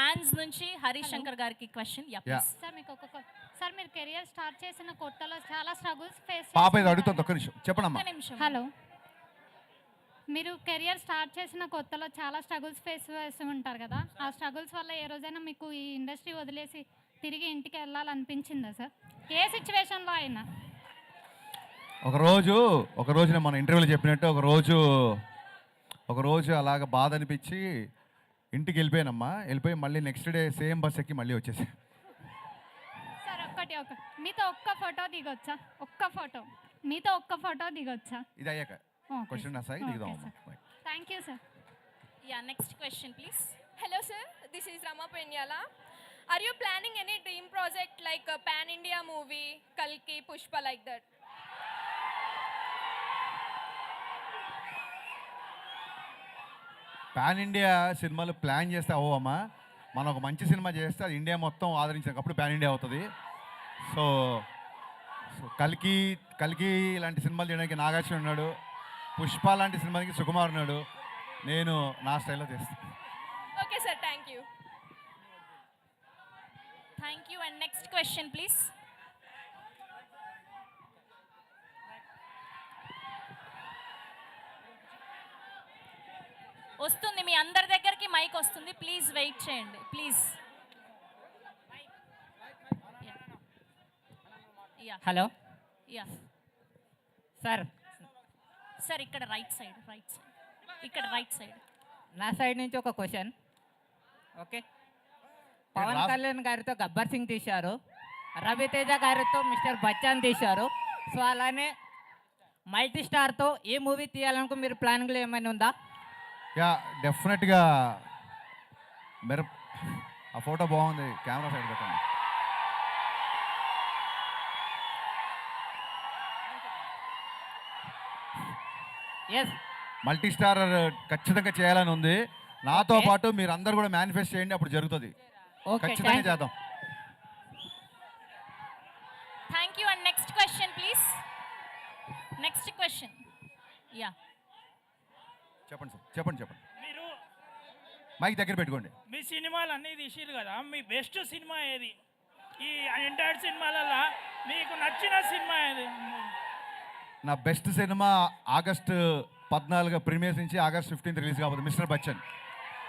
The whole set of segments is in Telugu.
ఫ్యాన్స్ నుంచి హరీష్ శంకర్ గారికి క్వశ్చన్. సార్ మీకు సార్ మీరు కెరియర్ స్టార్ట్ చేసిన కొత్తలో చాలా స్ట్రగుల్స్ ఫేస్ పాప ఇది అడుగుతుంది, ఒక్క నిమిషం చెప్పండమ్మా. హలో, మీరు కెరియర్ స్టార్ట్ చేసిన కొత్తలో చాలా స్ట్రగుల్స్ ఫేస్ చేస్తూ ఉంటారు కదా, ఆ స్ట్రగుల్స్ వల్ల ఏ రోజైనా మీకు ఈ ఇండస్ట్రీ వదిలేసి తిరిగి ఇంటికి వెళ్ళాలనిపించిందా సార్? ఏ సిచ్యువేషన్లో అయినా? ఒకరోజు నేను మన ఇంటర్వ్యూలో చెప్పినట్టు ఒకరోజు అలాగ బాధ అనిపించి ఇంటికి వెళ్ళిపోయానమ్మా. వెళ్ళిపోయి మళ్ళీ నెక్స్ట్ డే సేమ్ బస్ ఎక్కి మళ్ళీ వచ్చేసి. సార్ మీతో ఒక్క ఫోటో దిగొచ్చా? మీతో ఒక్క ఫోటో దిగొచ్చా? ఇది అయ్యాక క్వశ్చన్ సాయి దిగుదాం. Thank you sir. Next question please. Hello sir, this is Rama Penyala. Are you planning any dream project like a pan India movie, Kalki, Pushpa, like that? Pan India సినిమాలు ప్లాన్ చేస్తే అవ్వమ్మా. మనం ఒక మంచి సినిమా చేస్తే అది ఇండియా మొత్తం ఆదరించినప్పుడు పాన్ ఇండియా అవుతుంది. సో కల్కి లాంటి సినిమాలు చేయడానికి నాగార్జున ఉన్నాడు, పుష్ప లాంటి సినిమాకి సుకుమార్ ఉన్నాడు. నేను నా స్టైల్లో చేస్తాను. Okay sir, thank you. And next question please. వస్తుంది, మీ అందరి దగ్గరికి మైక్ వస్తుంది, ప్లీజ్ వెయిట్ చేయండి ప్లీజ్. హలో సార్ ఇక్కడ రైట్ సైడ్. నా సైడ్ నుంచి ఒక క్వశ్చన్. ఓకే, పవన్ కళ్యాణ్ గారితో గబ్బర్ సింగ్ తీశారు, రవితేజ గారితో మిస్టర్ బచ్చన్ తీశారు. సో అలానే మల్టీ స్టార్తో ఏ మూవీ తీయాలనుకో మీరు ప్లానింగ్లో ఏమైనా ఉందా? డెఫినెట్గా ఆ ఫోటో బాగుంది, కెమెరా సైడ్ పెట్టండి. ఎస్, మల్టీ స్టార్ ఖచ్చితంగా చేయాలని ఉంది. నాతో పాటు మీరు అందరు కూడా మేనిఫెస్ట్ చేయండి, అప్పుడు జరుగుతుంది. ఖచ్చితంగా చేద్దాం. Thank you. And next question please. చెప్పండి. మీరు మైక్ దగ్గర పెట్టుకోండి. మీ సినిమాలు అన్నీ తీసిరు కదా, మీ బెస్ట్ సినిమా ఏది? ఈ ఎంటైర్ సినిమాలలో మీకు నచ్చిన సినిమా ఏది? నా బెస్ట్ సినిమా ఆగస్టు 14 ప్రీమియర్స్ నుంచి ఆగస్ట్ 15 రిలీజ్ కాబోతుంది, mister Bachchan.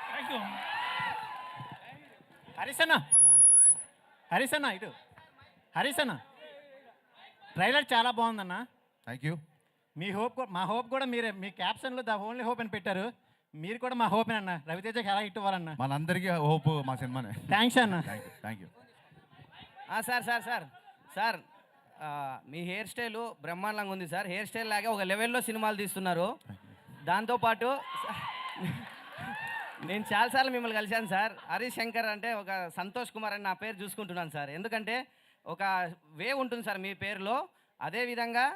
Thank you. Harish అన్న ట్రైలర్ చాలా బాగుందన్న. Thank you. మా హోప్ కూడా మీరే, మీ క్యాప్షన్లో ద ఓన్లీ హోప్ అని పెట్టారు. మీరు కూడా మా హోప్ అన్న, రవితేజకి ఎలా హిట్ అవ్వాలన్న. మనందరికీ హోప్ మా సినిమానే. థ్యాంక్స్ అన్న. Thank you. Sir me hair style బ్రహ్మాండంగా ఉంది సార్. హెయిర్ స్టైల్ లాగా ఒక లెవెల్లో సినిమాలు తీస్తున్నారు. దాంతోపాటు నేను చాలాసార్లు మిమ్మల్ని కలిశాను సార్. హరీష్ శంకర్ అంటే ఒక సంతోష్ కుమార్ అని నా పేరు చూసుకుంటున్నాను సార్. ఎందుకంటే ఒక వే ఉంటుంది సార్ మీ పేరులో. అదేవిధంగా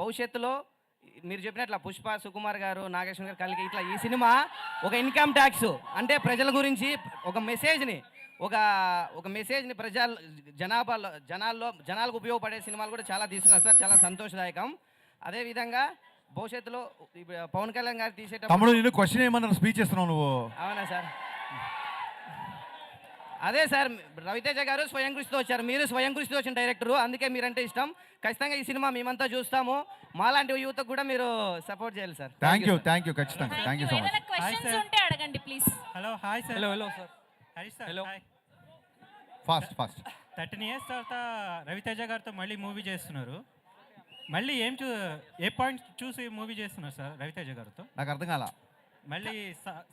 భవిష్యత్తులో మీరు చెప్పినట్ల పుష్ప, సుకుమార్ గారు, నాగేశ్వర గారు, కలిగి ఇట్లా ఈ సినిమా ఒక ఇన్కమ్ ట్యాక్స్ అంటే ప్రజల గురించి ఒక మెసేజ్ని జనాలకు ఉపయోగపడే సినిమాలు కూడా చాలా తీస్తున్నారు సార్. చాలా సంతోషదాయకం. అదేవిధంగా భవిష్యత్తులో పవన్ కళ్యాణ్ గారు తమ్ముడు నేను క్వశ్చన్ ఏమన్నా స్పీచ్ ఇస్తున్నావు నువ్వు? అవునా సార్? అదే సార్, రవితేజ గారు స్వయం కృషితో వచ్చారు, మీరు స్వయం కృషితో వచ్చిన డైరెక్టరు, అందుకే మీరంటే ఇష్టం. ఖచ్చితంగా ఈ సినిమా మేమంతా చూస్తాము. మాలాంటి యువతకు కూడా మీరు సపోర్ట్ చేయాలి సార్. థ్యాంక్ యూ ఖచ్చితంగా. Thank you so much. Questions ఉంటే అడగండి please. Hello hi sir. Hello sir. Harish sir. Hello. Fast 13 years తర్వాత రవితేజ గారితో మళ్ళీ మూవీ చేస్తున్నారు. మళ్ళీ ఏ పాయింట్ చూసి మూవీ చేస్తున్నారు సార్ రవితేజ గారితో? నాకు అర్థం కాల. మళ్ళీ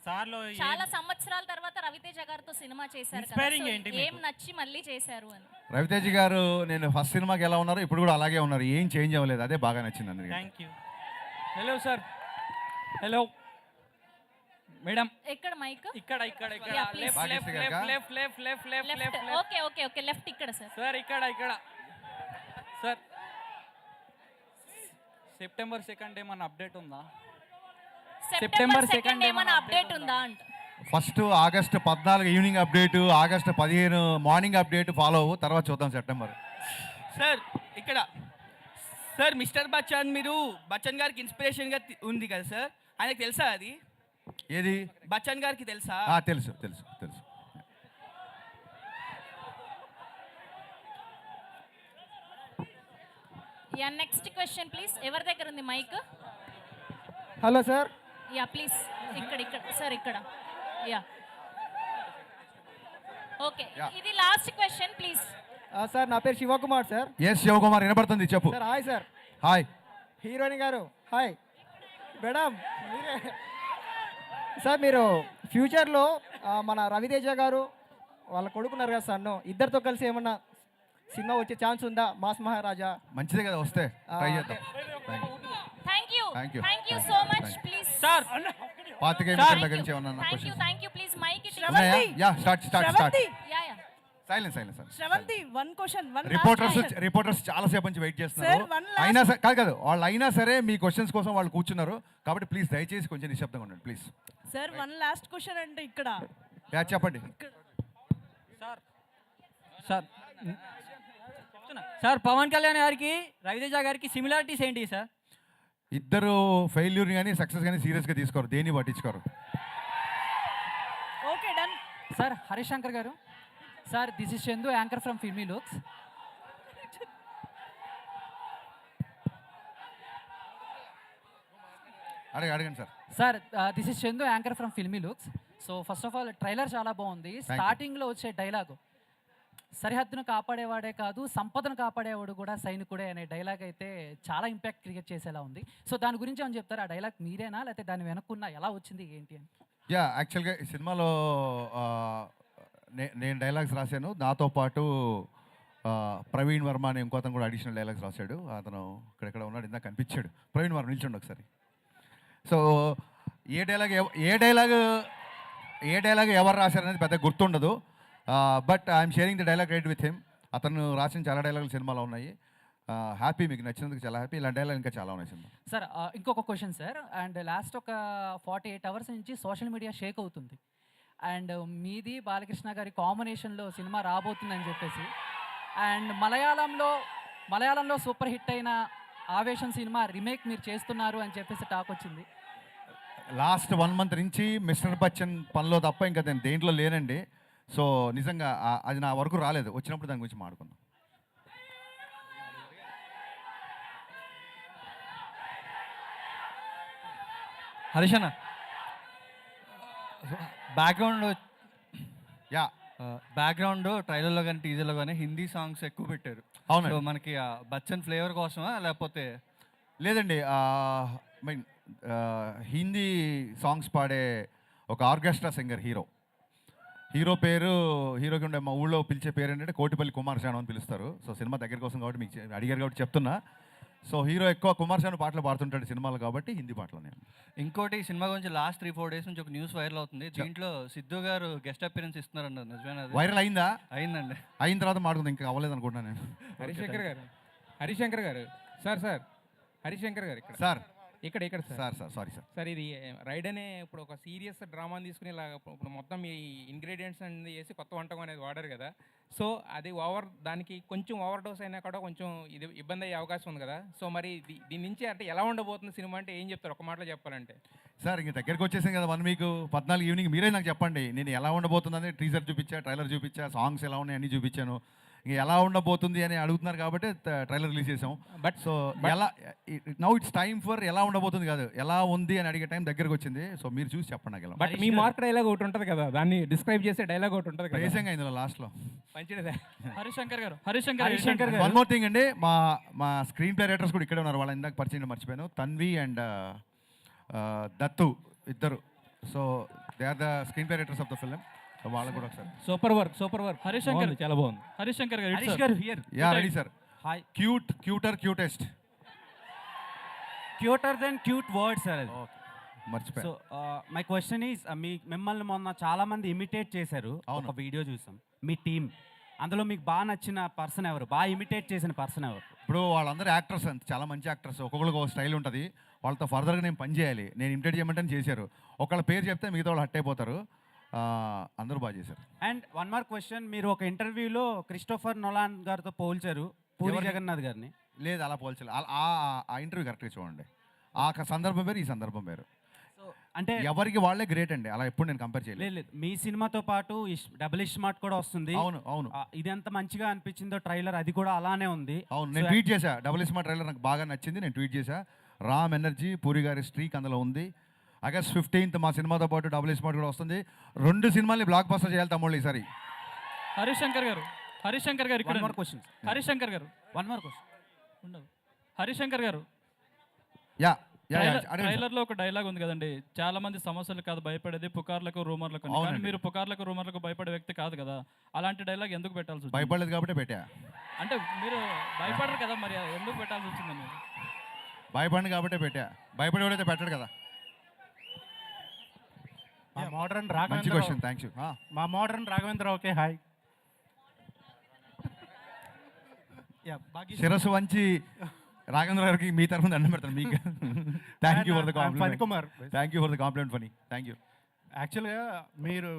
సార్లో చాలా సంవత్సరాల తర్వాత రవితేజ గారితో సినిమా చేశారు కదా, Inspiring ఏంటి సో మీకు? ఏం నచ్చి మళ్ళీ చేశారు అని. రవితేజ గారు నేను ఫస్ట్ సినిమాకి ఎలా ఉన్నారు ఇప్పుడు కూడా అలాగే ఉన్నారు, ఏం చేంజ్ అవ్వలేదు. అదే బాగా నచ్చింది అందరికీ. Thank you. Hello sir. Hello madam. ఎక్కడ మైక్? ఇక్కడ Yeah, please. Left. Okay left ఇక్కడ సార్. సార్ ఇక్కడ సార్. సెప్టెంబర్ 2nd ఏమన్నా అప్డేట్ ఉందా? సెప్టెంబర్ 2nd ఏమైనా అప్డేట్ ఉందా అంట. First August 14 evening update, August 15 morning update follow అవ్వు, తర్వాత చూద్దాం సెప్టెంబర్. సార్ ఇక్కడ సార్ మిస్టర్ బచ్చన్, మీరు బచ్చన్ గారికి ఇన్స్పిరేషన్గా ఉంది కదా సార్, ఆయనకు తెలుసా అది? ఏది? బచ్చన్ గారికి తెలుసా? తెలుసు. Yeah next question please. ఎవరి దగ్గర ఉంది mic? Hello sir. Yeah please. ఇక్కడ సార్ ఇక్కడ. Yeah okay, Yeah. ఇది లాస్ట్ క్వశ్చన్ ప్లీజ్. సార్ నా పేరు శివకుమార్ సార్. ఎస్ శివకుమార్, వినపడుతుంది, చెప్పు. Sir hi sir. Hi. Heroine గారు హాయ్. మేడం మీరే సార్, మీరు ఫ్యూచర్లో మన రవితేజ గారు వాళ్ళ కొడుకున్నారు కదా సన్ను, ఇద్దరితో కలిసి ఏమన్నా సినిమా వచ్చే ఛాన్స్ ఉందా? మాస్ మహారాజా. మంచిదే కదా, వస్తే ట్రై చేద్దాం. Thank you Thank you. Thank you so much please. Sir పాతిక దగ్గర నుంచి ఏమన్నా thank you questions? Please mike it. ఉన్నాయా? Yeah start. Yeah yeah silence. Sravanthi one question reporters చాలా సేపు నుంచి వెయిట్ చేస్తున్నారు. Sir, one last- అయినా సరే కాదు వాళ్ళు అయినా సరే మీ క్వశ్చన్స్ కోసం వాళ్ళు కూర్చున్నారు. కాబట్టి ప్లీజ్ దయచేసి కొంచెం నిశ్శబ్దంగా ఉండండి please. Sir one last question అంటే ఇక్కడ యా చెప్పండి. సార్ సార్ పవన్ కళ్యాణ్ గారికి రవితేజ గారికి సిమిలారిటీస్ ఏంటి సార్? ఇద్దరు ఫెయిల్యూర్ కానీ సక్సెస్ కానీ సీరియస్గా తీసుకోరు, దేన్ని పట్టించుకోరు. Okay done. Sir Harish Shankar గారు. Sir this is Chandu, anchor from Filmy Looks. అడగండి sir. Sir this is Chandu, anchor from Filmy Looks. So first of all trailer చాలా బాగుంది. స్టార్టింగ్లో వచ్చే డైలాగు, సరిహద్దును కాపాడేవాడే కాదు సంపదను కాపాడేవాడు కూడా సైనికుడే అనే డైలాగ్ అయితే చాలా ఇంపాక్ట్ క్రియేట్ చేసేలా ఉంది. సో దాని గురించి ఏమని చెప్తారు? ఆ డైలాగ్ మీరేనా, లేకపోతే దాని వెనక్కున్న ఎలా వచ్చింది ఏంటి అని? యా యాక్చువల్గా ఈ సినిమాలో నేను డైలాగ్స్ రాశాను. నాతో పాటు ప్రవీణ్ వర్మ అనే ఇంకో అతను కూడా అడిషనల్ డైలాగ్స్ రాశాడు. అతను ఇక్కడెక్కడ ఉన్నాడు, ఇందాక కనిపించాడు. ప్రవీణ్ వర్మ నిల్చండి ఒకసారి. సో ఏ డైలాగ్ ఎవరు రాశారనేది పెద్ద గుర్తుండదు. But I'm sharing the dialogue right with him. అతను రాసిన చాలా డైలాగులు సినిమాలో ఉన్నాయి. హ్యాపీ, మీకు నచ్చినందుకు చాలా హ్యాపీ. ఇలాంటి డైలాగ్ ఇంకా చాలా ఉన్నాయి సినిమా. సార్ ఇంకొక క్వశ్చన్ సార్. అండ్ లాస్ట్ ఒక 48 అవర్స్ నుంచి సోషల్ మీడియా షేక్ అవుతుంది. అండ్ మీది బాలకృష్ణ గారి కాంబినేషన్లో సినిమా రాబోతుందని చెప్పేసి, అండ్ మలయాళంలో సూపర్ హిట్ అయిన ఆవేశం సినిమా రీమేక్ మీరు చేస్తున్నారు అని చెప్పేసి టాక్ వచ్చింది. లాస్ట్ 1 month నుంచి మిస్టర్ బచ్చన్ పనిలో తప్ప ఇంకా నేను దేంట్లో లేనండి. సో నిజంగా అది నా వరకు రాలేదు. వచ్చినప్పుడు దాని గురించి మాట్లాడుకుందాం. హరీష్ అన్న బ్యాక్గ్రౌండ్ ట్రైలర్లో కానీ టీజర్లో కానీ హిందీ సాంగ్స్ ఎక్కువ పెట్టారు. అవును. సో మనకి బచ్చన్ ఫ్లేవర్ కోసమా లేకపోతే? లేదండి, మీన్ హిందీ సాంగ్స్ పాడే ఒక ఆర్కెస్ట్రా సింగర్ హీరోకి ఉండే మా ఊళ్ళో పిలిచే పేరు ఏంటంటే కోటిపల్లి కుమార్ శాను అని పిలుస్తారు. సో సినిమా దగ్గర కోసం కాబట్టి మీకు అడిగారు కాబట్టి చెప్తున్నా. సో హీరో ఎక్కువ కుమార్ శాను పాటలు పాడుతుంటాడు సినిమాలు కాబట్టి హిందీ పాటలు. ఇంకోటి సినిమా గురించి లాస్ట్ 3-4 days నుంచి ఒక న్యూస్ వైరల్ అవుతుంది. దీంట్లో సిద్ధు గారు గెస్ట్ అపియరెన్స్ ఇస్తున్నారన్నారు, నిజమేనా? వైరల్ అయిందా? అయిందండి. అయిన తర్వాత మాట్లాడుకుందాం, ఇంకా అవ్వలేదు అనుకుంటున్నాను నేను. హరీష్ శంకర్ గారు సార్ హరీష్ శంకర్ గారు ఇక్కడ సార్ సారీ సార్. సార్ ఇది రైడ్ అనే ఇప్పుడు ఒక సీరియస్ డ్రామాని తీసుకుని ఇలా ఇప్పుడు మొత్తం ఈ ఇంగ్రీడియంట్స్ అనేది వేసి కొత్త వంటకం అనేది వాడారు కదా. సో అది దానికి కొంచెం ఓవర్ డోస్ అయినా కూడా కొంచెం ఇది ఇబ్బంది అయ్యే అవకాశం ఉంది కదా. సో మరి దీని నుంచి అంటే ఎలా ఉండబోతుంది సినిమా అంటే ఏం చెప్తారు ఒక మాటలో చెప్పాలంటే? సార్ ఇంక దగ్గరికి వచ్చేసాం కదా 1 week 14 ఈవినింగ్ మీరే నాకు చెప్పండి. నేను ఎలా ఉండబోతుందని టీజర్ చూపించా, ట్రైలర్ చూపించా, సాంగ్స్ ఎలా ఉన్నాయి అన్నీ చూపించాను. ఇంక ఎలా ఉండబోతుంది అని అడుగుతున్నారు కాబట్టి ట్రైలర్ రిలీజ్ చేసాం. బట్ సో ఎలా నౌ ఇట్స్ టైమ్ ఫర్ ఎలా ఉండబోతుంది కాదు, ఎలా ఉంది అని అడిగే టైం దగ్గరకు వచ్చింది. సో మీరు చూసి చెప్పండి నాకు. బట్ మీ మార్క్ డైలాగ్ ఒకటి ఉంటుంది కదా, దాన్ని డిస్క్రైబ్ చేసే డైలాగ్ ఒకటి ఉంటుంది కదా. నిజంగా ఇందులో లాస్ట్లో మంచిదే. హరీష్ శంకర్ గారు వన్ మోర్ థింగ్ అండి, మా స్క్రీన్ ప్లే రైటర్స్ కూడా ఇక్కడే ఉన్నారు. వాళ్ళ ఇందాక పరిచయం మర్చిపోయాను, తన్వి అండ్ దత్తు ఇద్దరు. So they are the screenplay writers of the film. వాళ్ళకు కూడా ఒకసారి సూపర్ వర్క్ హరీష్ శంకర్ చాలా బాగుంది. హరీష్ శంకర్ గారు yeah ready sir. Hi. Cutest cuter then cute word sir. మర్చిపోయా. సో మై క్వశ్చన్ ఈజ్ మిమ్మల్ని మొన్న చాలా మంది ఇమిటేట్ చేశారు. ఒక వీడియో చూసాం మీ టీం. అందులో మీకు బాగా నచ్చిన పర్సన్ ఎవరు, బాగా ఇమిటేట్ చేసిన పర్సన్ ఎవరు? ఇప్పుడు వాళ్ళందరూ యాక్టర్స్ అంత చాలా మంచి యాక్టర్స్, ఒక్కొక్కరికి ఒక స్టైల్ ఉంటుంది. వాళ్ళతో ఫర్దర్గా నేను పని చేయాలి. నేను ఇమిటేట్ చేయమంటే చేశారు. ఒకళ్ళ పేరు చెప్తే మిగతా వాళ్ళు హట్ అయిపోతారు. అందరూ బాగా చేశారు. అండ్ వన్ మోర్ క్వశ్చన్, మీరు ఒక ఇంటర్వ్యూలో క్రిస్టోఫర్ నోలాన్ గారితో పోల్చారు పూరి జగన్నాథ్ గారిని. లేదు అలా పోల్చాలి. ఆ ఇంటర్వ్యూ కరెక్ట్గా చూడండి. ఆ సందర్భం వేరు, ఈ సందర్భం వేరు. అంటే ఎవరికి వాళ్ళే గ్రేట్ అండి, అలా ఎప్పుడు నేను కంపేర్ చేయలేదు. లేదు లేదు, మీ సినిమాతో పాటు డబుల్ స్మార్ట్ కూడా వస్తుంది. అవును అవును ఇది ఎంత మంచిగా అనిపించిందో ట్రైలర్, అది కూడా అలానే ఉంది. అవును, నేను ట్వీట్ చేశా, డబుల్ స్మార్ట్ ట్రైలర్ నాకు బాగా నచ్చింది, నేను ట్వీట్ చేశా. రామ్ ఎనర్జీ, పూరి గారి స్ట్రీక్ అందులో ఉంది. ఆగస్ట్ 15th మా సినిమాతో పాటు డబుల్ స్మార్ట్ కూడా వస్తుంది. 2 సినిమాల్ని బ్లాక్ బస్టర్ చేయాలి తమ్ముళ్ళు ఈసారి. హరిశంకర్ గారు ఇక్కడ One more question. హరిశంకర్ గారు One more question. ఉండదు. హరిశంకర్ గారు యా యా ట్రైలర్ లో ఒక డైలాగ్ ఉంది కదండి, చాలా మంది సమస్యలు కాదు భయపడేది, పుకార్లకు రూమర్లకు అని. కానీ మీరు పుకార్లకు రూమర్లకు భయపడే వ్యక్తి కాదు కదా, అలాంటి డైలాగ్ ఎందుకు పెట్టాల్సి వచ్చింది? భయపడలేదు కాబట్టి పెట్టా. అంటే మీరు భయపడరు కదా, మరి ఎందుకు పెట్టాల్సి వచ్చిందని? భయపడింది కాబట్టే పెట్టా, భయపడేవాడైతే పెట్టాడు కదా. మా మోడర్న్ మంచి రాఘవేంద్ర క్వశ్చన్, థ్యాంక్ యూ. మా మోడర్న్ రాఘవేంద్ర ఓకే హాయ్. శిరస్సు వంచి రాఘవేంద్ర గారికి మీ తరఫున దండం పెడతాను మీకు. Thank you for the Phani compliment. Kumar. Thank you for the compliment Phani, thank you. యాక్చువల్గా మీరు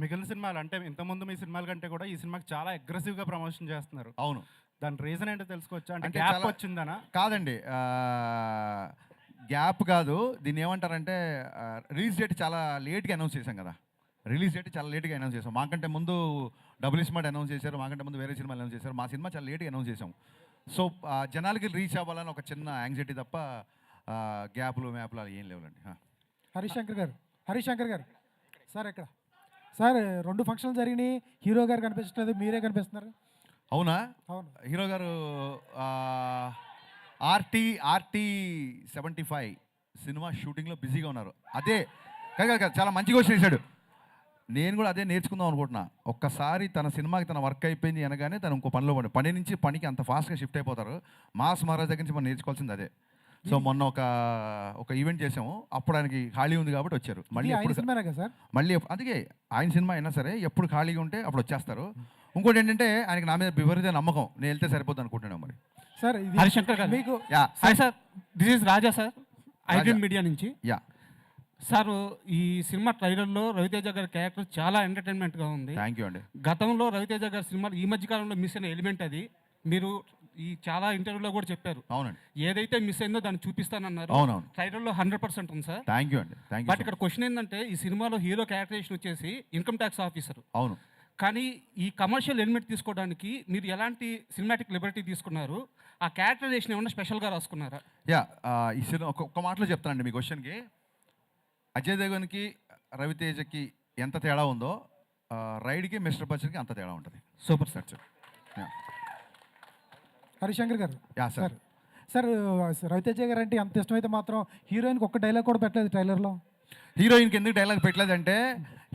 మిగిలిన సినిమాలు అంటే ఇంతకుముందు మీ సినిమాల కంటే కూడా ఈ సినిమాకి చాలా అగ్రెసివ్గా ప్రమోషన్ చేస్తున్నారు. అవును, దాని రీజన్ ఏంటో తెలుసుకోవచ్చా? అంటే అంటే గ్యాప్ చాలా- వచ్చిందనా? కాదండి, గ్యాప్ కాదు, దీన్ని ఏమంటారంటే రిలీజ్ డేట్ చాలా లేట్గా అనౌన్స్ చేశాం కదా. రిలీజ్ డేట్ చాలా లేట్గా అనౌన్స్ చేసాం. మాకంటే ముందు డబుల్ స్మార్ట్ అనౌన్స్ చేశారు, మాకంటే ముందు వేరే సినిమాలు అనౌన్స్ చేశారు. మా సినిమా చాలా లేట్గా అనౌన్స్ చేసాం. సో జనాలకి రీచ్ అవ్వాలని ఒక చిన్న యాంగ్జైటీ తప్ప గ్యాప్లు మ్యాప్లు అలా ఏం లేవులండి. హరిశంకర్ గారు సార్ ఇక్కడ సార్ 2 ఫంక్షన్లు జరిగినాయి, హీరో గారు కనిపించట్లేదు, మీరే కనిపిస్తున్నారు. అవునా? అవును. హీరో గారు ఆర్టీ 75 సినిమా షూటింగ్లో బిజీగా ఉన్నారు. అదే కాదు, చాలా మంచి క్వశ్చన్ వేశాడు. నేను కూడా అదే నేర్చుకుందాం అనుకుంటున్నా. ఒక్కసారి తన సినిమాకి తన వర్క్ అయిపోయింది అనగానే తను ఇంకో పనిలో పని నుంచి పనికి అంత ఫాస్ట్గా షిఫ్ట్ అయిపోతారు. మాస్ మహారాజ్ దగ్గర నుంచి మనం నేర్చుకోవాల్సింది అదే. సో మొన్న ఒక ఈవెంట్ చేసాము, అప్పుడు ఆయనకి ఖాళీ ఉంది కాబట్టి వచ్చారు. మళ్ళీ ఆయన ఎప్పుడు సినిమానే కదా సార్? మళ్ళీ అందుకే ఆయన సినిమా అయినా సరే ఎప్పుడు ఖాళీగా ఉంటే అప్పుడు వచ్చేస్తారు. ఇంకోటి ఏంటంటే ఆయనకి నా మీద విపరీత నమ్మకం, నేను వెళ్తే సరిపోద్ది అనుకుంటున్నాను. మరి సార్ హరిశంకర్ గారు మీకు hi sir, this is Raja sir, iDream media నుంచి. యా సార్, ఈ సినిమా ట్రైలర్లో రవితేజ గారి క్యారెక్టర్ చాలా ఎంటర్టైన్మెంట్గా ఉంది. థ్యాంక్ యూ అండి. గతంలో రవితేజ గారి సినిమాలు ఈ మధ్య కాలంలో మిస్ అయిన ఎలిమెంట్ అది. మీరు ఈ చాలా ఇంటర్వ్యూలో కూడా చెప్పారు, అవునండి, ఏదైతే మిస్ అయిందో దాన్ని చూపిస్తానన్నారు. అవునవును, ట్రైలర్లో 100% ఉంది సార్. థ్యాంక్ యూ అండి, థ్యాంక్ యూ. బట్ ఇక్కడ క్వశ్చన్ ఏంటంటే, ఈ సినిమాలో హీరో క్యారెక్టరేషన్ వచ్చేసి ఇన్కమ్ ట్యాక్స్ ఆఫీసర్. అవును, కానీ ఈ కమర్షియల్ ఎలిమెంట్ తీసుకోవడానికి మీరు ఎలాంటి సినిమాటిక్ లిబర్టీ తీసుకున్నారు? ఆ క్యారెక్టరైజేషన్ ఏమన్నా స్పెషల్గా రాసుకున్నారా? యా ఈ సినిమా ఒక్క మాటలో చెప్తానండి మీ క్వశ్చన్కి. అజయ్ దేవగన్కి రవితేజకి ఎంత తేడా ఉందో రైడ్కి మిస్టర్ బచ్చన్కి అంత తేడా ఉంటుంది. Super sir. హరిశంకర్ గారు యా సార్. సార్ రవితేజ గారు అంటే అంత ఇష్టమైతే మాత్రం హీరోయిన్కి ఒక్క డైలాగ్ కూడా పెట్టలేదు ట్రైలర్లో. హీరోయిన్కి ఎందుకు డైలాగ్ పెట్టలేదంటే,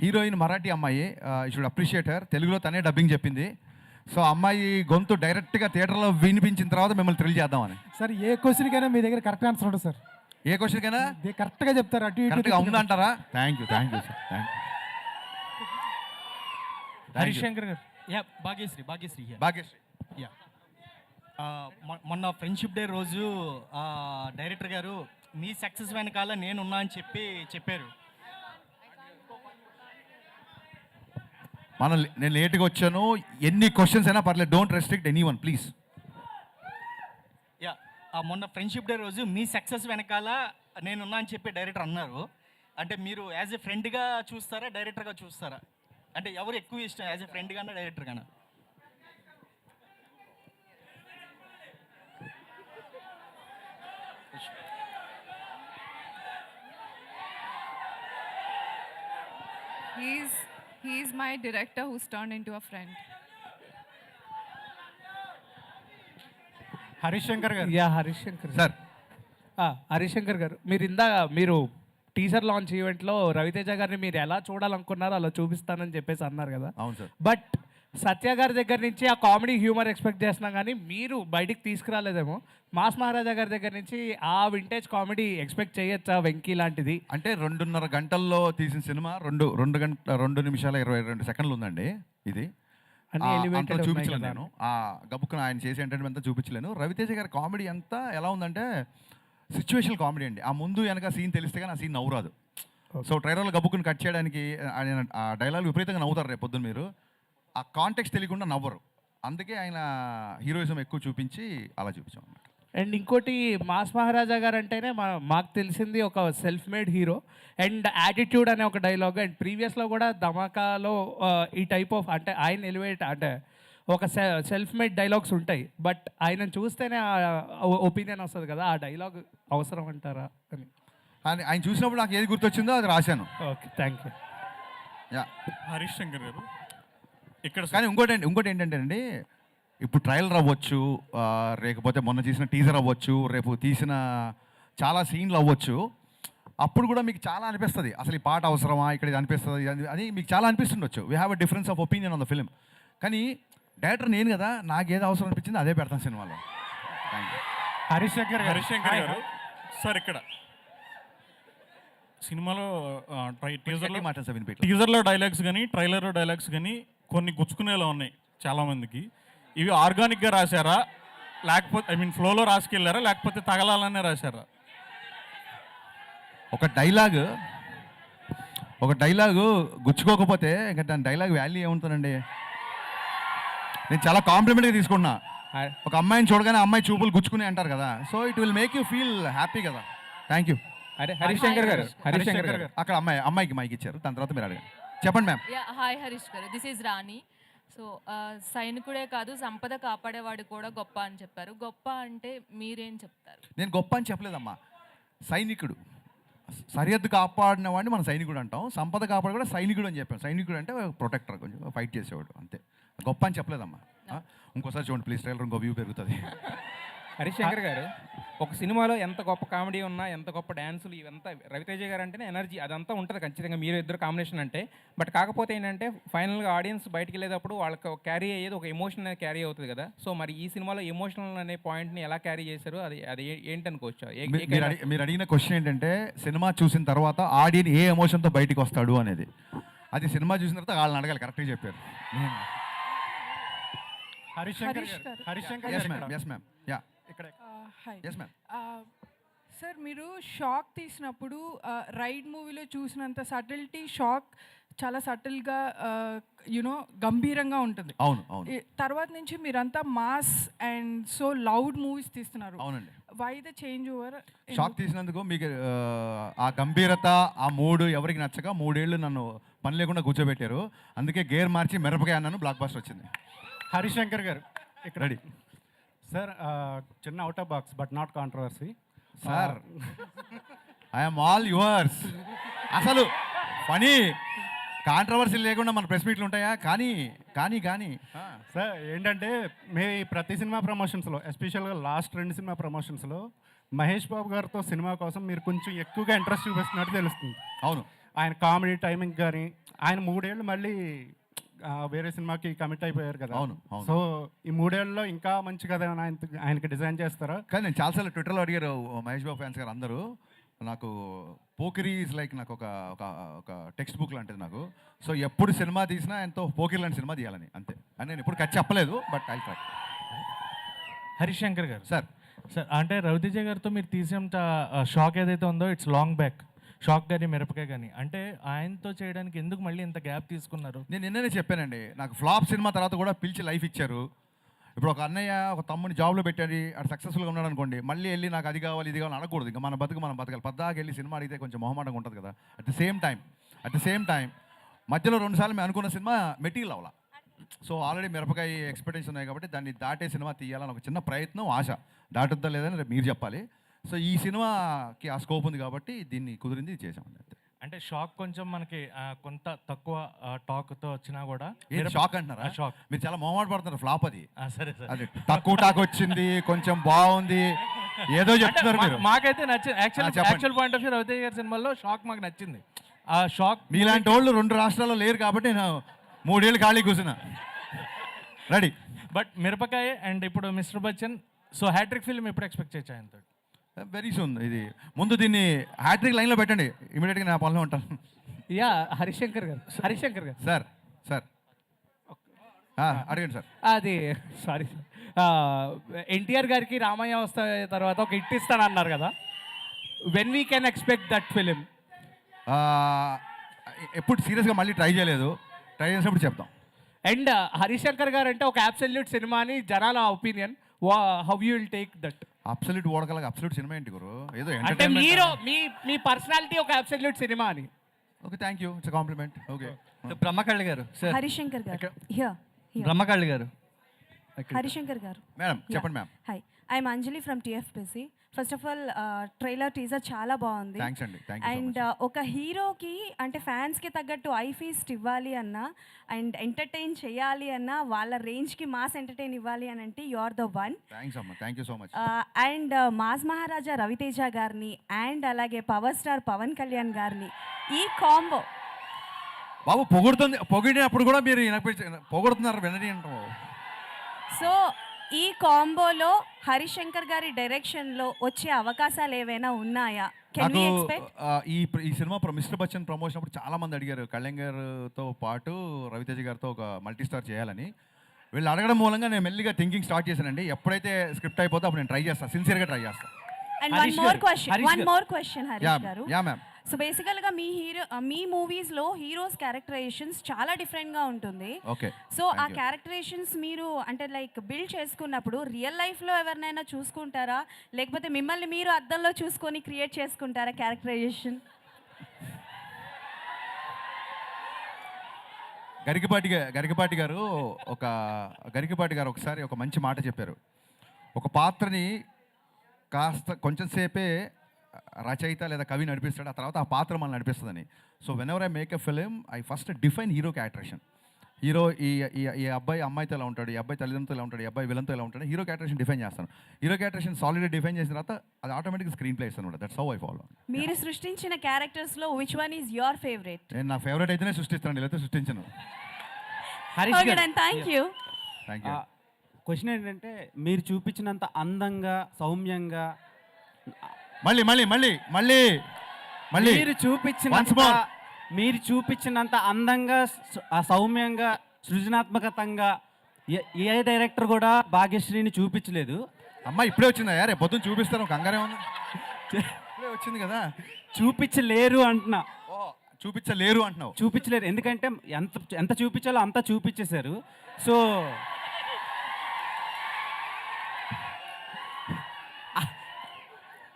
హీరోయిన్ మరాఠీ అమ్మాయి, షుడ్ అప్రిషియేట్ హర్, తెలుగులో తనే డబ్బింగ్ చెప్పింది. సో అమ్మాయి గొంతు డైరెక్ట్గా థియేటర్లో వినిపించిన తర్వాత మిమ్మల్ని థ్రిల్ చేద్దామని. సార్ ఏ క్వశ్చన్కైనా మీ దగ్గర కరెక్ట్ ఆన్సర్ ఉంటుంది సార్. ఏ క్వశ్చన్కైనా కరెక్ట్గా చెప్తారు, అటు ఇటు కరెక్ట్గా ఉందంటారా? Thank you sir, thank you. Harishankar గారు, యా భాగ్యశ్రీ యా మొన్న ఫ్రెండ్షిప్ డే రోజు డైరెక్టర్ గారు మీ సక్సెస్ వెనకాల నేనున్నా అని చెప్పారు. నేను లేట్గా వచ్చాను, ఎన్ని క్వశ్చన్స్ అయినా పర్లేదు, don't restrict any one please. Yeah మొన్న ఫ్రెండ్షిప్ డే రోజు మీ సక్సెస్ వెనకాల నేనున్నా అని చెప్పి డైరెక్టర్ అన్నారు. అంటే మీరు యాజ్ ఎ ఫ్రెండ్గా చూస్తారా, డైరెక్టర్గా చూస్తారా? అంటే ఎవరు ఎక్కువ ఇష్టం, as a friend Gaana director Gaana? He's my director who's turned into a friend. Harishankar గారు. Yeah Harishankar sir. హరిశంకర్ గారు, మీరు టీజర్ లాంచ్ ఈవెంట్లో రవితేజ గారిని మీరు ఎలా చూడాలనుకున్నారో అలా చూపిస్తానని చెప్పేసి అన్నారు కదా. అవును సార్. బట్ సత్య గారి దగ్గర నుంచి ఆ కామెడీ హ్యూమర్ ఎక్స్పెక్ట్ చేస్తున్నాం, కానీ మీరు బయటికి తీసుకురాలేదేమో. మాస్ మహారాజా గారి దగ్గర నుంచి ఆ వింటేజ్ కామెడీ ఎక్స్పెక్ట్ చేయొచ్చా, వెంకీ లాంటిది? అంటే 2.5 గంటల్లో తీసిన సినిమా 2 నిమిషాల 22 సెకండ్లు ఉందండి. ఇది అంతా చూపించలేను నేను, ఆ గబుక్కున ఆయన చేసే ఎంటర్టైన్మెంట్ అంతా చూపించలేను. రవితేజ గారి కామెడీ అంతా ఎలా ఉందంటే సిచ్యువేషనల్ కామెడీ అండి. ఆ ముందు వెనక సీన్ తెలిస్తే కానీ ఆ సీన్ నవ్వురాదు. సో ట్రైలర్లో గబుక్కుని కట్ చేయడానికి ఆయన ఆ డైలాగ్ విపరీతంగా నవ్వుతారు రేపు పొద్దున్న. మీరు ఆ కాంటెక్స్ట్ తెలియకుండా నవ్వరు, అందుకే ఆయన హీరోయిజం ఎక్కువ చూపించి అలా చూపించాం అన్నమాట. అండ్ ఇంకోటి మాస్ మహారాజా గారు అంటేనే మాకు తెలిసింది ఒక self made hero and attitude అనే ఒక డైలాగ్. అండ్ ప్రీవియస్లో కూడా ధమాకాలో ఈ టైప్ ఆఫ్ అంటే ఆయన ఎలివేట్ అంటే ఒక సెల్ఫ్ మేడ్ డైలాగ్స్ ఉంటాయి. బట్ ఆయన చూస్తేనే ఒపీనియన్ వస్తుంది కదా, ఆ డైలాగ్ అవసరం అంటారా అని. ఆయన చూసినప్పుడు నాకు ఏది గుర్తొచ్చిందో అది రాశాను. Okay, thank you. Yeah, Harish Shankar గారు ఇక్కడ కానీ ఇంకోటి ఏంటంటే అండి, ఇప్పుడు ట్రయలర్ అవ్వచ్చు, లేకపోతే మొన్న తీసిన టీజర్ అవ్వచ్చు, రేపు తీసిన చాలా సీన్లు అవ్వచ్చు. అప్పుడు కూడా మీకు చాలా అనిపిస్తుంది అసలు ఈ పాట అవసరమా, ఇక్కడ ఇది అనిపిస్తుంది అని మీకు చాలా అనిపిస్తుండొచ్చు. We have a difference of opinion on the film. కానీ డైరెక్టర్ నేను కదా, నాకు ఏది అవసరం అనిపించింది అదే పెడతాను సినిమాలో. Thank you. హరీష్ శంకర్ గారు సార్ ఇక్కడ సినిమాలో టీజర్లో డైలాగ్స్ కానీ ట్రైలర్లో డైలాగ్స్ కానీ కొన్ని గుచ్చుకునేలా ఉన్నాయి చాలామందికి. ఇవి ఆర్గానిక్గా రాశారా, లేకపోతే ఐ మీన్ ఫ్లోలో రాసుకెళ్ళారా, లేకపోతే తగలాలనే రాశారా? ఒక డైలాగు గుచ్చుకోకపోతే ఇంకా దాని డైలాగ్ వాల్యూ ఏముంటుందండి? నేను చాలా కాంప్లిమెంట్గా తీసుకున్నా. ఒక అమ్మాయిని చూడగానే అమ్మాయి చూపులు గుచ్చుకుని అంటారు కదా, so it will make you feel happy కదా. Thank you. అరే హరీష్ శంకర్ గారు అక్కడ అమ్మాయికి మైక్ ఇచ్చారు, దాని తర్వాత మీరు అడగండి. చెప్పండి మ్యామ్. హాయ్ హరీష్ గారు, దిస్ ఈజ్ రాణి. సో సైనికుడే కాదు సంపద కాపాడేవాడు కూడా గొప్ప అని చెప్పారు. గొప్ప అంటే మీరేం చెప్తారు? నేను గొప్ప అని చెప్పలేదమ్మా, సైనికుడు. సరిహద్దు కాపాడిన వాడిని మనం సైనికుడు అంటాం, సంపద కాపాడు కూడా సైనికుడు అని చెప్పాం. సైనికుడు అంటే ప్రొటెక్టర్, కొంచెం ఫైట్ చేసేవాడు, అంతే. గొప్ప అని చెప్పలేదమ్మా. ఇంకోసారి చూడండి ప్లీజ్, ట్రైలర్ ఇంకో వ్యూ పెరుగుతుంది. హరీష్ శంకర్ గారు, ఒక సినిమాలో ఎంత గొప్ప కామెడీ ఉన్నా, ఎంత గొప్ప డ్యాన్సులు, ఇవంతా రవితేజ గారు అంటేనే ఎనర్జీ అదంతా ఉంటుంది ఖచ్చితంగా, మీరు ఇద్దరు కాంబినేషన్ అంటే. బట్ కాకపోతే ఏంటంటే ఫైనల్గా ఆడియన్స్ బయటికి వెళ్ళేటప్పుడు వాళ్ళకి క్యారీ అయ్యేది ఒక ఎమోషన్ అనేది క్యారీ అవుతుంది కదా. సో మరి ఈ సినిమాలో ఎమోషనల్ అనే పాయింట్ని ఎలా క్యారీ చేశారు, అది ఏంటనుకోవచ్చు? మీరు అడిగిన క్వశ్చన్ ఏంటంటే సినిమా చూసిన తర్వాత ఆడియన్ ఏ ఎమోషన్తో బయటికి వస్తాడు అనేది. అది సినిమా చూసిన తర్వాత వాళ్ళని అడగాలి, కరెక్ట్గా చెప్పారు. Harish Shankar yes ma'am. Yeah, hi. Yes ma'am. Sir మీరు షాక్ తీసినప్పుడు రైడ్ మూవీలో చూసినంత సటిల్టీ షాక్ చాలా సటిల్గా యునో గంభీరంగా ఉంటుంది. అవును. తర్వాత నుంచి మీరంతా mass and so loud movies తీస్తున్నారు. అవునండి. Why the change over? Shock తీసినందుకు మీకు ఆ గంభీరత, ఆ మూడు ఎవరికి నచ్చక 3 ఏళ్ళు నన్ను పని లేకుండా కూర్చోబెట్టారు. అందుకే గేర్ మార్చి మిరపకాయ అన్నాను, బ్లాక్ బస్టర్ వచ్చింది. హరీష్ శంకర్ గారు ఇక్కడ రెడీ సార్. చిన్న out of box but not controversy sir. I'm all yours. అసలు ఫనీ కాంట్రవర్సీ లేకుండా మన ప్రెస్ మీట్లు ఉంటాయా? కానీ సార్ ఏంటంటే మీ ప్రతి సినిమా ప్రమోషన్స్లో, ఎస్పెషల్గా లాస్ట్ 2 సినిమా ప్రమోషన్స్లో మహేష్ బాబు గారితో సినిమా కోసం మీరు కొంచెం ఎక్కువగా ఇంట్రెస్ట్ చూపిస్తున్నట్టు తెలుస్తుంది. అవును. ఆయన కామెడీ టైమింగ్ కానీ, ఆయన 3 ఏళ్ళు మళ్ళీ వేరే సినిమాకి కమిట్ అయిపోయారు కదా. అవును. సో ఈ 3 ఏళ్ళలో ఇంకా మంచి కథ ఆయనకి డిజైన్ చేస్తారా? కానీ నేను చాలాసార్లు ట్విట్టర్లో అడిగారు మహేష్ బాబు ఫ్యాన్స్ గారు అందరూ. నాకు పోకిరీ ఈజ్ లైక్ నాకు ఒక టెక్స్ట్ బుక్ లాంటిది నాకు. సో ఎప్పుడు సినిమా తీసినా ఎంతో పోకిరీ లాంటి సినిమా తీయాలని, అంతే అని నేను ఎప్పుడు ఖర్చు చెప్పలేదు. But I try. Harish Shankar గారు సార్ అంటే రవితేజ గారితో మీరు తీసేంత షాక్ ఏదైతే ఉందో ఇట్స్ లాంగ్ బ్యాక్. షాక్ కానీ మిరపకాయ కానీ అంటే ఆయనతో చేయడానికి ఎందుకు మళ్ళీ ఇంత గ్యాప్ తీసుకున్నారు? నేను నిన్ననే చెప్పానండి, నాకు ఫ్లాప్ సినిమా తర్వాత కూడా పిలిచి లైఫ్ ఇచ్చారు. ఇప్పుడు ఒక అన్నయ్య ఒక తమ్ముని జాబ్లో పెట్టాడు, అది సక్సెస్ఫుల్గా ఉన్నాడు అనుకోండి, మళ్ళీ వెళ్ళి నాకు అది కావాలి ఇది కావాలి అనకూడదు. ఇంకా మన బతకాలి. పద్దాకి వెళ్ళి సినిమా అడిగితే కొంచెం మొహమాటంగా ఉంటుంది కదా. అట్ ద సేమ్ టైం మధ్యలో 2 సార్లు మేము అనుకున్న సినిమా మెటీరియల్ అవ్వాల. సో ఆల్రెడీ మిరపకాయ ఎక్స్పెక్టేషన్ ఉన్నాయి కాబట్టి దాన్ని దాటే సినిమా తీయాలని ఒక చిన్న ప్రయత్నం, ఆశ. దాటుద్దా లేదని రేపు మీరు చెప్పాలి. సో ఈ సినిమాకి ఆ స్కోప్ ఉంది కాబట్టి దీన్ని కుదిరింది చేసామండి. అంటే షాక్ కొంచెం మనకి కొంత తక్కువ టాక్తో వచ్చినా కూడా షాక్ అంటున్నారా? షాక్ మీరు చాలా మొహమాట పడుతున్నారు. ఫ్లాప్ అది. సరే అది తక్కువ టాక్ వచ్చింది, కొంచెం బాగుంది, ఏదో చెప్తున్నారు మీరు. మాకైతే నచ్చింది. Actual point of view Raviteja గారి సినిమాలో షాక్ మాకు నచ్చింది. ఆ షాక్ మీలాంటి వాళ్ళు 2 రాష్ట్రాల్లో లేరు కాబట్టి నేను 3 ఏళ్ళు ఖాళీ కూర్చున్నా. రెడీ. బట్ మిరపకాయ అండ్ ఇప్పుడు mister Bachchan, so hattrick film ఎప్పుడు ఎక్స్పెక్ట్ చేయొచ్చు ఆయనతో? Very soon. ఇది ముందు దీన్ని హ్యాట్రిక్ లైన్లో పెట్టండి, ఇమీడియట్గా నా పనిలో ఉంటాను. యా, హరీష్ శంకర్ గారు సార్ అడగండి సార్. అది సారీ, ఎన్టీఆర్ గారికి రామయ్య వస్తే తర్వాత ఒక హిట్ ఇస్తానన్నారు కదా, when we can expect that film? ఎప్పుడు సీరియస్గా మళ్ళీ ట్రై చేయలేదు, ట్రై చేసినప్పుడు చెప్తాం. అండ్ హరీష్ శంకర్ గారు అంటే ఒక అబ్సల్యూట్ సినిమా అని జనాల opinion. How you will take that? Absolute ఓడకలాగా అబ్సల్యూట్ సినిమా ఏంటి గురు ఏదో అంటే entertainment మీరు ఆ? మీ పర్సనాలిటీ ఒక అబ్సల్యూట్ సినిమా అని. Okay thank you it's compliment okay బ్రహ్మకళ్ళి గారు సార్ హరిశంకర్ గారు బ్రహ్మకళ్ళి గారు హరిశంకర్ గారు మేడం చెప్పండి ma'am. Hi I'm Anjali from TFPC. First of all trailer teaser చాలా బాగుంది. థ్యాంక్స్ అండి థ్యాంక్ యూ అండ్ ఒక హీరోకి అంటే ఫ్యాన్స్కి తగ్గట్టు ఐ ఫీస్ట్ ఇవ్వాలి అన్నా అండ్ ఎంటర్టైన్ చేయాలి అన్నా వాళ్ళ రేంజ్కి మాస్ ఎంటర్టైన్ ఇవ్వాలి అని అంటే you are the one. Thanks అమ్మా thank you so much. And mass Maharaja Ravi Teja గారిని అండ్ అలాగే పవర్ స్టార్ పవన్ కళ్యాణ్ గారిని ఈ కాంబో బాబు పొగిడినప్పుడు కూడా మీరు పొగుడుతున్నారు వినని అంటాం. సో ఈ కాంబోలో హరిశంకర్ గారి డైరెక్షన్లో వచ్చే అవకాశాలు ఏవైనా ఉన్నాయా? Can we expect? ఈ సినిమా మిస్టర్ బచ్చన్ ప్రమోషన్ అప్పుడు చాలా మంది అడిగారు కళ్యాణ్ గారితో పాటు రవితేజ గారితో ఒక మల్టీ స్టార్ చేయాలని. వీళ్ళు అడగడం మూలంగా నేను మెల్లిగా థింకింగ్ స్టార్ట్ చేశానండి. ఎప్పుడైతే స్క్రిప్ట్ అయిపోతే అప్పుడు నేను ట్రై చేస్తాను, సిన్సియర్గా ట్రై చేస్తాను. And one more question Harish గారు. Yeah ma'am. సో బేసికల్గా మీ మూవీస్లో హీరోస్ క్యారెక్టరైజేషన్స్ చాలా డిఫరెంట్గా ఉంటుంది. ఓకే. సో ఆ క్యారెక్టరైజేషన్స్ మీరు అంటే లైక్ బిల్డ్ చేసుకున్నప్పుడు రియల్ లైఫ్లో ఎవరినైనా చూసుకుంటారా, లేకపోతే మిమ్మల్ని మీరు అద్దంలో చూసుకొని క్రియేట్ చేసుకుంటారా క్యారెక్టరైజేషన్? గరికపాటి గారు ఒకసారి ఒక మంచి మాట చెప్పారు. ఒక పాత్రని కాస్త కొంచెం సేపే రచయిత లేదా కవి నడిపిస్తాడు, ఆ తర్వాత ఆ పాత్ర మనల్ని నడిపిస్తుందని. So whenever I make a film I first define hero characterisation. Hero ఈ అబ్బాయి అమ్మాయితో ఎలా ఉంటాడు, ఈ అబ్బాయి తల్లిదండ్రులతో ఎలా ఉంటాడు, ఈ అబ్బాయి విలన్తో ఎలా ఉంటాడు, హీరో క్యారెక్టరేషన్ డిఫైన్ చేస్తాను. హీరో క్యారెక్టరేషన్ సాలిడ్గా డిఫైన్ చేసిన తర్వాత అది ఆటోమేటిక్గా స్క్రీన్ ప్లే ఇస్తాను. That's how I follow. మీరు సృష్టించిన క్యారెక్టర్స్లో which one is your favourite? నేను నా ఫేవరెట్ అయితేనే సృష్టిస్తాను, లేకపోతే సృష్టించను. Thank you. Thank you. Question ఏంటంటే మీరు చూపించినంత అందంగా సౌమ్యంగా మళ్ళీ మీరు చూపించినంత అందంగా సౌమ్యంగా సృజనాత్మకతంగా ఏ డైరెక్టర్ కూడా భాగ్యశ్రీని చూపించలేదు. అమ్మ ఇప్పుడే వచ్చిందా యారే పొద్దున్న చూపిస్తాను కంగారే ఉంది. ఇప్పుడే వచ్చింది కదా. చూపించలేరు అంటున్నా. చూపించలేరు ఎందుకంటే ఎంత చూపించాలో అంతా చూపించేశారు. సో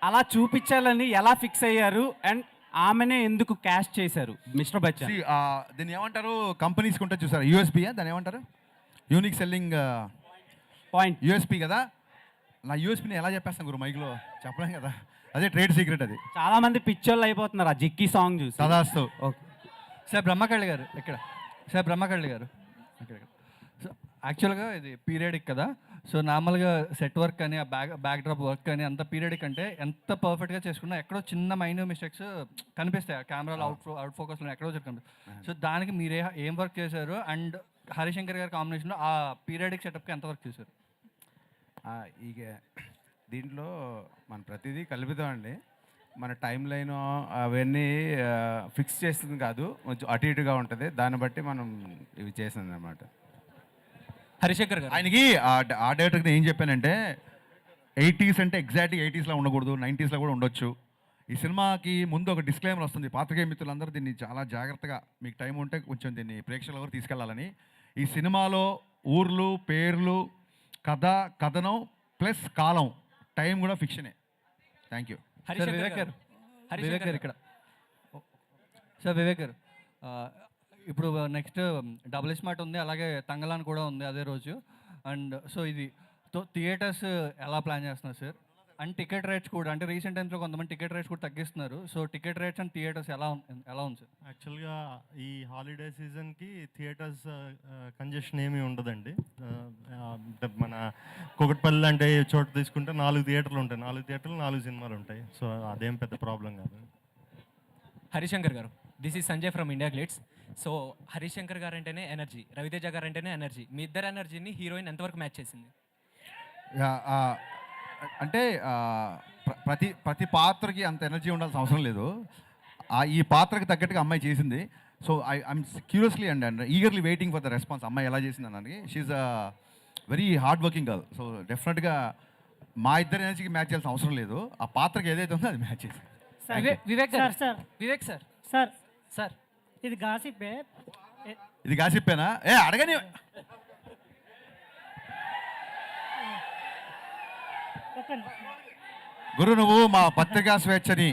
అలా చూపించాలని ఎలా ఫిక్స్ అయ్యారు అండ్ ఆమెనే ఎందుకు క్యాష్ చేశారు మిస్టర్ బచ్చన్? దీన్ని ఏమంటారు కంపెనీస్కి ఉంటుంది చూసారు, యూఎస్పీయా దాన్ని ఏమంటారు, యూనిక్ సెల్లింగ్ పాయింట్, యూఎస్పీ కదా. నా యూఎస్పీని ఎలా చెప్పేస్తాను గురు మైక్లో చెప్పలేం కదా, అదే ట్రేడ్ సీక్రెట్. అది చాలా మంది పిక్చర్లు అయిపోతున్నారు ఆ జిక్కి సాంగ్ చూసి. సదాస్తు. ఓకే సార్ బ్రహ్మకళ్ళి గారు ఇక్కడ సో యాక్చువల్గా ఇది పీరియడిక్ కదా. సో నార్మల్గా సెట్ వర్క్ అని ఆ బ్యాక్ డ్రాప్ వర్క్ అని అంత పీరియడిక్ అంటే ఎంత పర్ఫెక్ట్గా చేసుకున్నా ఎక్కడో చిన్న మైనర్ మిస్టేక్స్ కనిపిస్తాయి కెమెరాలో అవుట్ ఫోకస్లో ఎక్కడో కనిపిస్తాయి. సో దానికి మీరే ఏం వర్క్ చేశారు అండ్ హరిశంకర్ గారి కాంబినేషన్లో ఆ పీరియడిక్ సెటప్కి ఎంత వర్క్ చేశారు? ఇక దీంట్లో మన ప్రతిదీ కలుపుతాం అండి. మన టైం లైన్ అవన్నీ ఫిక్స్ చేస్తుంది కాదు, కొంచెం అటు ఇటుగా ఉంటుంది. దాన్ని బట్టి మనం ఇవి చేసింది అన్నమాట. హరిశంకర్ గారు ఆయనకి ఆ డైరెక్టర్కి ఏం చెప్పానంటే 80s అంటే ఎగ్జాక్ట్గా 80sలో ఉండకూడదు, 90sలో కూడా ఉండొచ్చు. ఈ సినిమాకి ముందు ఒక డిస్క్లైమర్ వస్తుంది, పాత్రికేయ మిత్రులందరూ దీన్ని చాలా జాగ్రత్తగా మీకు టైం ఉంటే కొంచెం దీన్ని ప్రేక్షకుల వరకు తీసుకెళ్లాలని. ఈ సినిమాలో ఊర్లు, పేర్లు, కథనం ప్లస్ కాలం టైం కూడా ఫిక్షనే. Thank you. వివేక్ గారు ఇక్కడ సార్ వివేక్ గారు ఇప్పుడు నెక్స్ట్ డబుల్ స్మార్ట్ ఉంది, అలాగే తంగలాన్ కూడా ఉంది అదే రోజు. అండ్ సో ఇది థియేటర్స్ ఎలా ప్లాన్ చేస్తున్నారు సార్? అండ్ టికెట్ రేట్స్ కూడా అంటే రీసెంట్ టైమ్స్లో కొంతమంది టికెట్ రేట్స్ కూడా తగ్గిస్తున్నారు. So ticket rates and theatres ఎలా ఉంది సార్? యాక్చువల్గా ఈ హాలిడే సీజన్కి థియేటర్స్ కంజెషన్ ఏమీ ఉండదండి. మన కూకట్పల్లి అంటే చోట తీసుకుంటే 4 థియేటర్లు ఉంటాయి, 4 థియేటర్లు 4 సినిమాలు ఉంటాయి. సో అదేం పెద్ద ప్రాబ్లం కాదు. హరిశంకర్ గారు, this is Sanjay from India glitz. So Harishankar గారు అంటేనే ఎనర్జీ, రవితేజ గారు అంటేనే ఎనర్జీ. మీ ఇద్దరు ఎనర్జీని హీరోయిన్ ఎంతవరకు మ్యాచ్ చేసింది? అంటే ప్రతి పాత్రకి అంత ఎనర్జీ ఉండాల్సిన అవసరం లేదు. ఈ పాత్రకి తగ్గట్టుగా అమ్మాయి చేసింది. So I'm curiously and eagerly waiting for the response. అమ్మాయి ఎలా చేసింది అన్నది. She's a very hard working girl. So డెఫినెట్గా మా ఇద్దరు ఎనర్జీకి మ్యాచ్ చేయాల్సిన అవసరం లేదు. ఆ పాత్రకి ఏదైతే ఉందో అది మ్యాచ్ చేసింది. వివేక్ సార్ ఇది గాసిప్పే. ఇది గాసిప్పేనా? అడగని గురు నువ్వు మా పత్రికా స్వేచ్ఛని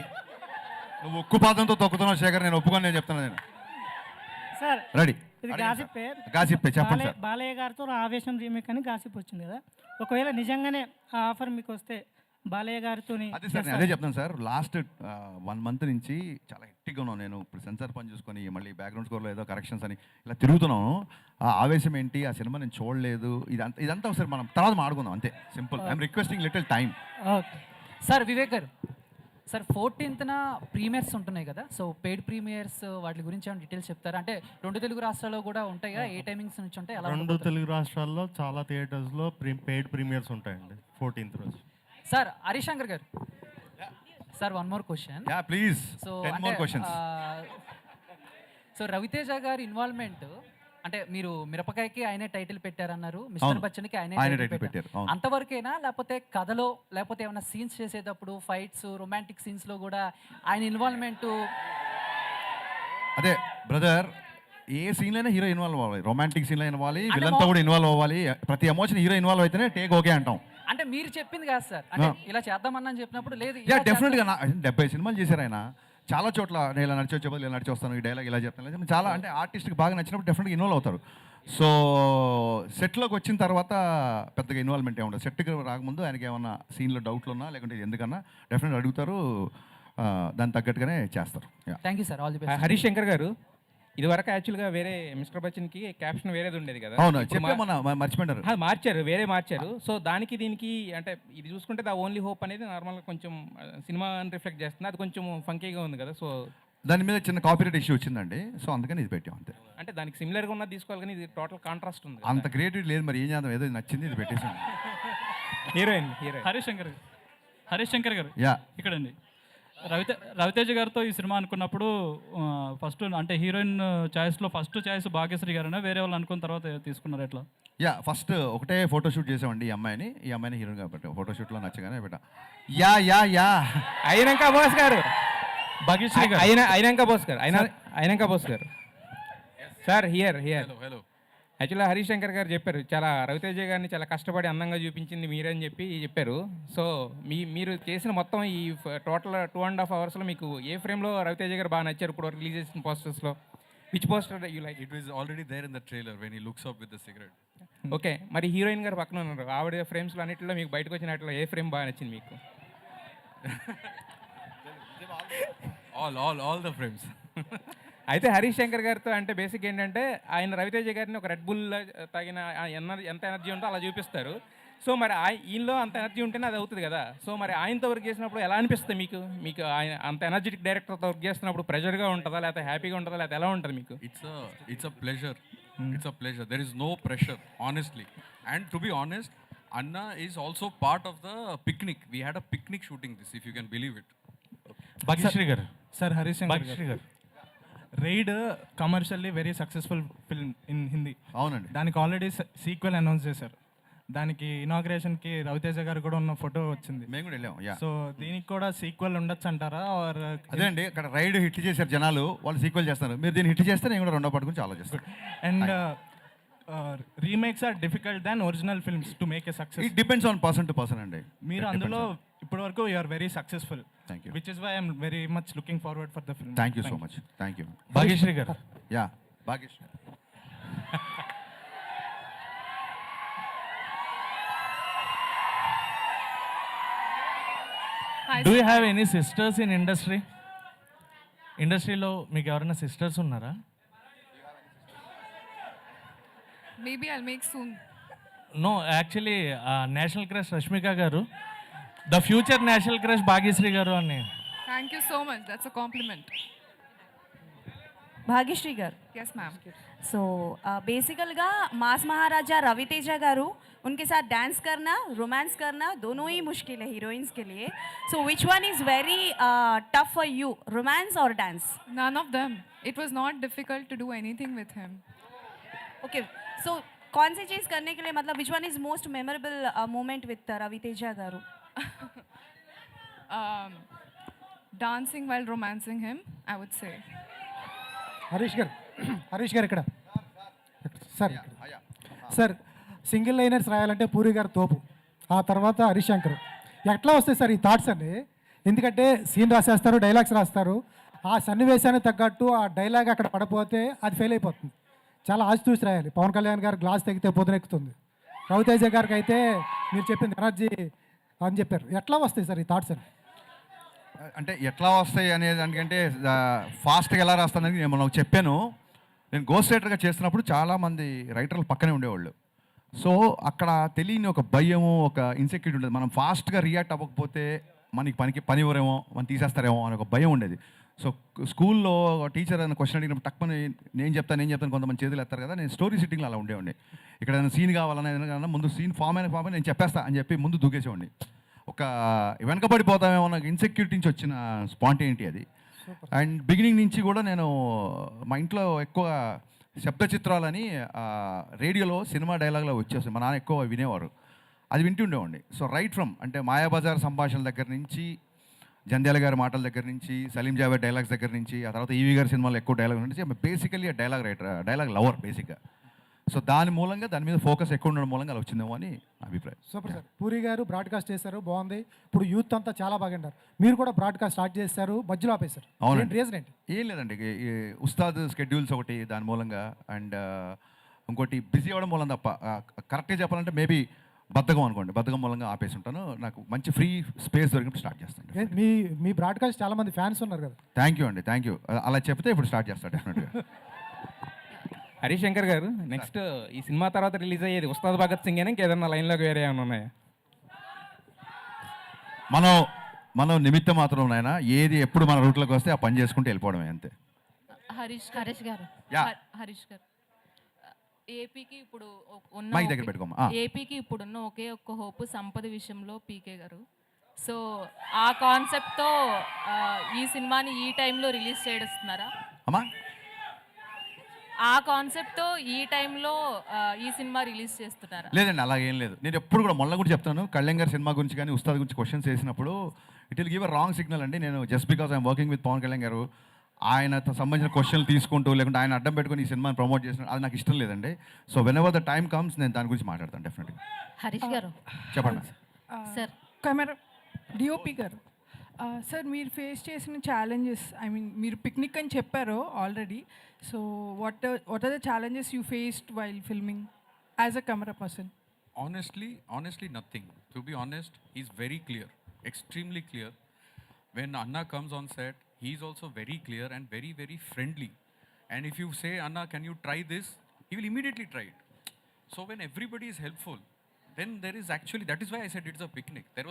నువ్వు ఉక్కుపాదంతో తొక్కుతున్నావు శేఖర్, నేను ఒప్పుకొని నేను చెప్తున్నాను. నేను సార్ రెడీ. ఇది గాసిప్పే. గాసిప్పే చెప్పండి సార్. బాలయ్య గారితో ఆవేశం రీమేక్ అని గాసిప్ వచ్చింది కదా, ఒకవేళ నిజంగానే ఆ ఆఫర్ మీకు వస్తే బాలయ్య గారితో అదే సార్, నేను అదే చెప్తాను సార్. లాస్ట్ 1 month నుంచి చాలా హెక్టిక్గా ఉన్నాను నేను. ఇప్పుడు సెన్సార్ పని చూసుకొని మళ్ళీ బ్యాక్గ్రౌండ్ స్కోర్లో ఏదో కరెక్షన్స్ అని ఇలా తిరుగుతున్నాను. ఆ ఆవేశం ఏంటి, ఆ సినిమా నేను చూడలేదు, ఇదంతా ఒకసారి మనం తర్వాత మాట్లాడుకుందాం అంతే. Simple. I'm requesting little time. Okay sir. Vivek గారు సార్ 14th ప్రీమియర్స్ ఉంటున్నాయి కదా, సో పెయిడ్ ప్రీమియర్స్ వాటి గురించి ఏమైనా డీటెయిల్స్ చెప్తారా? అంటే 2 తెలుగు రాష్ట్రాల్లో కూడా ఉంటాయి కదా, ఏ టైమింగ్స్ నుంచి ఉంటాయి? 2 తెలుగు రాష్ట్రాల్లో చాలా థియేటర్స్లో పెయిడ్ ప్రీమియర్స్ ఉంటాయండి 14th రోజు. సార్ హరిశంకర్ గారు sir, 1 more question. Yeah please. So 10 more questions. So Raviteja గారి ఇన్వాల్వ్మెంట్ అంటే మీరు మిరపకాయకి ఆయనే టైటిల్ పెట్టారన్నారు, మిస్టర్ బచ్చన్కి ఆయనే టైటిల్ పెట్టారు, అంతవరకేనా? లేకపోతే కథలో లేకపోతే ఏమైనా సీన్స్ చేసేటప్పుడు ఫైట్స్ రొమాంటిక్ సీన్స్లో కూడా ఆయన ఇన్వాల్వ్మెంట్? అదే బ్రదర్, ఏ సీన్లో అయినా హీరో ఇన్వాల్వ్ అవ్వాలి. రొమాంటిక్ సీన్లో ఇన్వాల్వ్, విలన్తో కూడా ఇన్వాల్వ్ అవ్వాలి. ప్రతి ఎమోషన్ హీరో ఇన్వాల్వ్ అయితేనే టేక్ ఓకే అంటాం. అంటే మీరు చెప్పింది కాదు సార్, అంటే ఇలా చేద్దామని చెప్పినప్పుడు లేదు. యా డెఫినెట్గా 70 సినిమాలు చేశారు ఆయన. చాలా చోట్ల నేను ఇలా నడిచి వచ్చేప్పుడు ఇలా నడిచి వస్తాను, ఈ డైలాగ్ ఇలా చెప్తాను, చాలా అంటే ఆర్టిస్ట్కి బాగా నచ్చినప్పుడు డెఫినెట్గా ఇన్వాల్వ్ అవుతారు. సో సెట్లోకి వచ్చిన తర్వాత పెద్దగా ఇన్వాల్వ్మెంట్ ఏమి ఉండదు. సెట్కి రాకముందు ఆయనకి ఏమన్నా సీన్లో డౌట్లు ఉన్నా లేకుంటే ఎందుకన్నా డెఫినెట్గా అడుగుతారు, దానికి తగ్గట్టుగానే చేస్తారు. Thank you sir, all the best. Harish Shankar గారు, ఇదివరకు యాక్చువల్గా వేరే మిస్టర్ బచ్చన్కి క్యాప్షన్ వేరేది ఉండేది కదా. అవును, చెప్పామన్నా మర్చిపోయారు. మార్చారు, వేరే మార్చారు. సో దానికి దీనికి అంటే ఇది చూసుకుంటే ద ఓన్లీ హోప్ అనేది నార్మల్గా కొంచెం సినిమా రిఫ్లెక్ట్ చేస్తుంది, అది కొంచెం ఫంకీగా ఉంది కదా. సో దాని మీద చిన్న కాపీరైట్ ఇష్యూ వచ్చిందండి, సో అందుకని ఇది పెట్టాం అంతే. అంటే దానికి సిమిలర్గా ఉన్నది తీసుకోవాలి కానీ ఇది టోటల్ కాంట్రాస్ట్ ఉంది. అంత క్రియేటివ్ లేదు, మరి ఏం చేద్దాం, ఏదో నచ్చింది ఇది పెట్టేసాం. హీరోయిన్ హరీష్ శంకర్ గారు యా ఇక్కడండి. రవితేజ గారితో ఈ సినిమా అనుకున్నప్పుడు ఫస్ట్ అంటే హీరోయిన్ చాయిస్లో ఫస్ట్ చాయిస్ భాగ్యశ్రీ గారైనా వేరే వాళ్ళు అనుకున్న తర్వాత తీసుకున్నారు ఎట్లా? యా ఫస్ట్ ఒకటే ఫోటోషూట్ చేసామండి ఈ అమ్మాయిని హీరోయిన్ కాబట్టి ఫోటోషూట్లో నచ్చగానే పెట్టా. యా యా యా అయినాక బోస్ గారు, భాగ్యశ్రీ గారు అయినాక బోస్ గారు సార్ హియర్ హలో. యాక్చువల్గా హరీష్ శంకర్ గారు చెప్పారు, చాలా రవితేజ గారిని చాలా కష్టపడి అందంగా చూపించింది మీరే అని చెప్పారు. సో మీరు చేసిన మొత్తం ఈ టోటల్ 2.5 hours మీకు ఏ ఫ్రేమ్లో రవితేజ గారు బాగా నచ్చారు ఇప్పుడు రిలీజ్ చేసిన పోస్టర్స్లో? Which poster you like? It was already there in the trailer when he looks up with the cigarette. Okay, మరి హీరోయిన్ గారు పక్కన ఉన్నారు, ఆవిడ ఫ్రేమ్స్లో అన్నింటిలో మీకు బయటకు వచ్చినట్లో ఏ ఫ్రేమ్ బాగా నచ్చింది మీకు? All the frames. అయితే హరీష్ శంకర్ గారితో అంటే బేసిక్ ఏంటంటే ఆయన రవితేజ గారిని ఒక రెడ్ బుల్ తాగిన ఎంత ఎనర్జీ ఉందో అలా చూపిస్తారు. సో మరి ఈయనలో అంత ఎనర్జీ ఉంటేనే అది అవుతుంది కదా. సో మరి ఆయనతో వర్క్ చేసినప్పుడు ఎలా అనిపిస్తుంది మీకు ఆయన అంత ఎనర్జెటిక్ డైరెక్టర్తో వర్క్ చేస్తున్నప్పుడు ప్రెజర్గా ఉంటుందా లేకపోతే హ్యాపీగా ఉంటుందా లేకపోతే ఎలా ఉంటుంది మీకు? It's a pleasure. There is no pressure honestly. And to be honest, Anna is also part of the picnic. We had a picnic shooting this, if you can believe it. Bhagyashree garu. Sir, Harish Bhagyashree garu. Raid commercially very successful film in Hindi. అవునండి. దానికి ఆల్రెడీ సీక్వెల్ అనౌన్స్ చేశారు. దానికి ఇనాగ్రేషన్కి రవితేజ గారు కూడా ఉన్న ఫోటో వచ్చింది. మేము కూడా వెళ్ళాం. సో దీనికి కూడా సీక్వెల్ ఉండొచ్చు అంటారా? ఆర్ అదే అండి, ఇక్కడ రైడ్ హిట్ చేశారు జనాలు, వాళ్ళు సీక్వెల్ చేస్తారు. మీరు దీన్ని హిట్ చేస్తే నేను కూడా రెండో పాటు గురించి ఆలోచిస్తాను. And remakes are difficult than original films to make a success. It depends on person to person అండి. మీరు అందులో ఇప్పటివరకు you are very successful. Thank you. Which is why I'm very much looking forward for the film. Thank you so much. Thank you. Bhagyashree గారు. Yeah Bhagyashree. Do you have any sisters in industry? ఇండస్ట్రీలో మీకు ఎవరైనా సిస్టర్స్ ఉన్నారా? Maybe I'll make soon. No, actually national crush Rashmika గారు, the future national crush Bhagyashree గారు అని. Thank you so much. That's a compliment. Bhagyashree గారు. Yes, ma'am. సో बेसिकलगा मास महाराजा रवितेजा गारू, उनके साथ डांस करना, रोमांस करना दोनों ही मुश्किल है हीरोइंस के लिए. So which one is very tough for you, romance or dance? None of them. It was not difficult to do anything with him. Okay, so कौन सी चीज़ करने के लिए, मतलब which one is most memorable moment with Raviteja garu? Dancing while romancing him, I would say. Harish గారు ఇక్కడ సార్ సింగిల్ లైనర్స్ రాయాలంటే పూరి గారు తోపు, ఆ తర్వాత హరీష్ శంకర్, ఎట్లా వస్తాయి సార్ ఈ థాట్స్ అన్ని? ఎందుకంటే సీన్ రాసేస్తారు, డైలాగ్స్ రాస్తారు, ఆ సన్నివేశానికి తగ్గట్టు ఆ డైలాగ్ అక్కడ పడపోతే అది ఫెయిల్ అయిపోతుంది. చాలా ఆచితూచి రాయాలి. పవన్ కళ్యాణ్ గారు గ్లాస్ తెగితే పొద్దునెక్కుతుంది, రవితేజ గారికి అయితే మీరు చెప్పింది ఎనర్జీ అని చెప్పారు. ఎట్లా వస్తాయి సార్ ఈ థాట్స్ అని? అంటే ఎట్లా వస్తాయి అనేది దానికంటే ఫాస్ట్గా ఎలా రాస్తానని నేను మనకు చెప్పాను. నేను గోస్ట్ రైటర్గా చేస్తున్నప్పుడు చాలామంది రైటర్లు పక్కనే ఉండేవాళ్ళు. సో అక్కడ తెలియని ఒక భయము, ఒక ఇన్సెక్యూరిటీ ఉండేది. మనం ఫాస్ట్గా రియాక్ట్ అవ్వకపోతే మనకి పని ఇవ్వరేమో, మనం తీసేస్తారేమో అని ఒక భయం ఉండేది. సో స్కూల్లో టీచర్ ఏదైనా క్వశ్చన్ అడిగినప్పుడు తక్కువ నేను చెప్తాను కొంతమంది చేతులు ఎత్తారు కదా. నేను స్టోరీ సిట్టింగ్లో అలా ఉండేవాడిని. ఇక్కడ ఏదైనా సీన్ కావాలన్నా ఏదైనా ముందు సీన్ ఫామ్ అయిన నేను చెప్పేస్తా అని చెప్పి ముందు దూకేసేవాడిని. ఒక వెనకబడిపోతామేమో నాకు ఇన్సెక్యూరిటీ నుంచి వచ్చిన స్పాంటేనిటీ అది. అండ్ బిగినింగ్ నుంచి కూడా నేను మా ఇంట్లో ఎక్కువ శబ్ద చిత్రాలని రేడియోలో సినిమా డైలాగ్లో వచ్చేస్తాయి. మా నాన్న ఎక్కువ వినేవారు, అది వింటుండేవాడిని. సో రైట్ ఫ్రమ్ అంటే మాయాబజార్ సంభాషణల దగ్గర నుంచి, జంధ్యాల గారి మాటల దగ్గర నుంచి, సలీం జావేద్ డైలాగ్స్ దగ్గర నుంచి, ఆ తర్వాత ఈవీ గారి సినిమాలో ఎక్కువ డైలాగ్ నుంచి basically dialogue writer, dialogue lover బేసిక్గా. సో దాని మూలంగా దాని మీద ఫోకస్ ఎక్కువ ఉండడం మూలంగా అలా వచ్చిందేమో అని అభిప్రాయం. Super sir. పూరి గారు బ్రాడ్కాస్ట్ చేశారు, బాగుంది. ఇప్పుడు యూత్ అంతా చాలా బాగా వింటారు. మీరు కూడా బ్రాడ్కాస్ట్ స్టార్ట్ చేశారు, మధ్యలో ఆపేశారు. అవునండి. రీజన్ ఏంటి? ఏం లేదండి, ఈ ఉస్తాద్ స్కెడ్యూల్స్ ఒకటి దాని మూలంగా, అండ్ ఇంకోటి బిజీ అవ్వడం మూలం తప్ప. కరెక్ట్గా చెప్పాలంటే మేబీ బద్ధకం అనుకోండి, బద్ధకం మూలంగా ఆపేసి ఉంటాను. నాకు మంచి ఫ్రీ స్పేస్ దొరికినప్పుడు స్టార్ట్ చేస్తాను. మీ బ్రాడ్కాస్ట్ చాలా మంది ఫ్యాన్స్ ఉన్నారు కదా. థ్యాంక్ యూ అండి, థ్యాంక్ యూ. అలా చెప్తే ఇప్పుడు స్టార్ట్ చేస్తాను డెఫినెట్గా. హరీష్ శంకర్ గారు, నెక్స్ట్ ఈ సినిమా తర్వాత రిలీజ్ అయ్యేది ఉస్తాద్ భగత్ సింగ్ అని ఇంకేదన్నా లైన్లోకి వేరే ఏమైనా ఉన్నాయా? మనం నిమిత్తం మాత్రం నాయన, ఏది ఎప్పుడు మన రూట్లోకి వస్తే ఆ పని చేసుకుంటూ వెళ్ళిపోవడమే అంతే. హరీష్ గారు, యా. హరీష్ గారు, ఏపీకి ఇప్పుడు మైక్ దగ్గర పెట్టుకోమా. ఏపీకి ఇప్పుడున్న ఒకే ఒక్క హోప్ సంపద విషయంలో పీకే గారు. సో ఆ కాన్సెప్ట్తో ఈ సినిమాని ఈ టైంలో రిలీజ్ చేస్తున్నారా? అమ్మా, ఆ కాన్సెప్ట్తో ఈ టైంలో ఈ సినిమా రిలీజ్ చేస్తున్నారా? లేదండి, అలాగేం లేదు. నేను ఎప్పుడు కూడా మొన్న కూడా చెప్తాను, కళ్యాణ్ గారి సినిమా గురించి కానీ ఉస్తాద్ గురించి క్వశ్చన్స్ వేసినప్పుడు it will give a wrong signal అండి. నేను just because I'm working with Pawan Kalyan గారు, ఆయనతో సంబంధించిన క్వశ్చన్లు తీసుకుంటూ లేకుంటే ఆయన అడ్డం పెట్టుకుని ఈ సినిమాని ప్రమోట్ చేసిన అది నాకు ఇష్టం లేదండి. So whenever the time comes నేను దాని గురించి మాట్లాడతాను డెఫినెట్గా. హరీష్ గారు చెప్పండి సార్. కెమెరా డిఓపి గారు, సార్ మీరు ఫేస్ చేసిన ఛాలెంజెస్, ఐ మీన్ మీరు పిక్నిక్ అని చెప్పారు already. So what are the challenges you faced while filming as a camera person? Honestly, nothing. To be honest, he's very clear, extremely clear. When Anna comes on set, he's also very clear and very, very friendly. And if you say, Anna, can you try this? He will immediately try it. So when everybody is helpful, then there is actually, that is why I said it's a picnic. There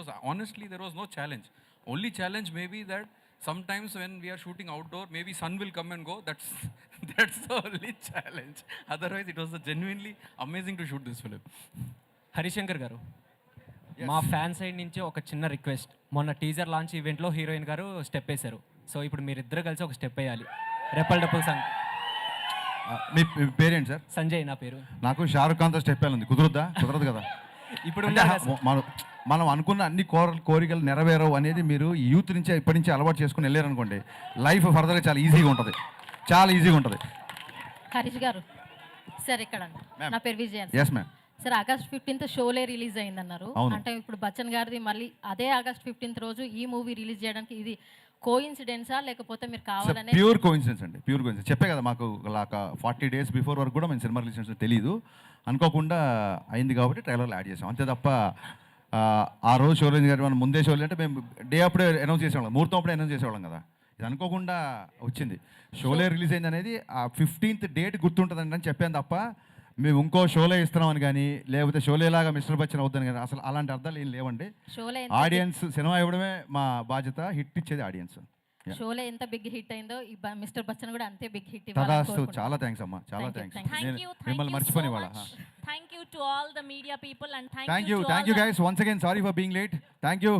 was no challenge. Only challenge may be that sometimes when we are shooting outdoor, maybe sun will come and go. That's the only challenge. Otherwise, it was genuinely amazing to shoot this film. Harish Shankar గారు, మా ఫ్యాన్ సైడ్ నుంచి ఒక చిన్న రిక్వెస్ట్. మొన్న టీజర్ లాంచ్ ఈవెంట్లో హీరోయిన్ గారు స్టెప్ వేశారు. సో ఇప్పుడు మీరిద్దరు కలిసి ఒక స్టెప్ వేయాలి. రెప్పల్ డప్పుల్ సాంగ్. మీ పేరేంటి సార్? సంజయ్ నా పేరు. నాకు షారుఖ్ ఖాన్తో స్టెప్ వేయాలి, కుదరదు కదా. ఇప్పుడు మనం అనుకున్న అన్ని కోరికలు నెరవేరవు అనేది మీరు యూత్ నుంచి ఇప్పటి నుంచి అలవాటు చేసుకుని వెళ్ళారనుకోండి, లైఫ్ ఫర్దర్గా చాలా ఈజీగా ఉంటుంది. హరీష్ గారు సార్, ఇక్కడ నా పేరు Vijayan. Yes ma'am. Sir, August 15th Sholay release అయిందన్నారు. అవును. అంటే ఇప్పుడు బచ్చన్ గారిది మళ్ళీ అదే ఆగస్ట్ 15th రోజు ఈ మూవీ రిలీజ్ చేయడానికి ఇది కోఇన్సిడెన్సా లేకపోతే మీరు కావాలనే? ప్యూర్ కోఇన్సిడెన్స్ అండి, ప్యూర్ కోఇన్సిడెన్స్. చెప్పే కదా, మాకు 40 days బిఫోర్ వరకు కూడా మేము సినిమా రిలీజ్ చేసిన తెలియదు, అనుకోకుండా అయింది కాబట్టి ట్రైలర్లో యాడ్ చేసాం అంతే తప్ప ఆ రోజు షో రిలీజ్ గారు మనం ముందే షో అంటే మేము డే అప్పుడే అనౌన్స్ చేసేవాళ్ళం, ముహూర్తం అప్పుడే అనౌన్స్ చేసేవాళ్ళం కదా. ఇది అనుకోకుండా వచ్చింది. షోలే రిలీజ్ అయింది అనేది ఆ 15th డేట్ గుర్తుంటుందండి అని చెప్పాను తప్ప మేము ఇంకో షోలే ఇస్తున్నామని కానీ లేకపోతే షోలేలాగా మిస్టర్ బచ్చన్ అవుద్దని కానీ అసలు అలాంటి అర్థాలు ఏం లేవండి. ఆడియన్స్ సినిమా ఇవ్వడమే మా బాధ్యత, హిట్ ఇచ్చేది ఆడియన్స్. షోలే ఎంత బిగ్ హిట్ అయిందో ఈ మిస్టర్ బచ్చన్ కూడా అంతే బిగ్ హిట్ తదాస్తు. చాలా థ్యాంక్స్ అమ్మా, చాలా థ్యాంక్స్. మిమ్మల్ని మర్చిపోని వాళ్ళ. Thank you to all the media people and thank you guys once again. Sorry for being late. Thank you.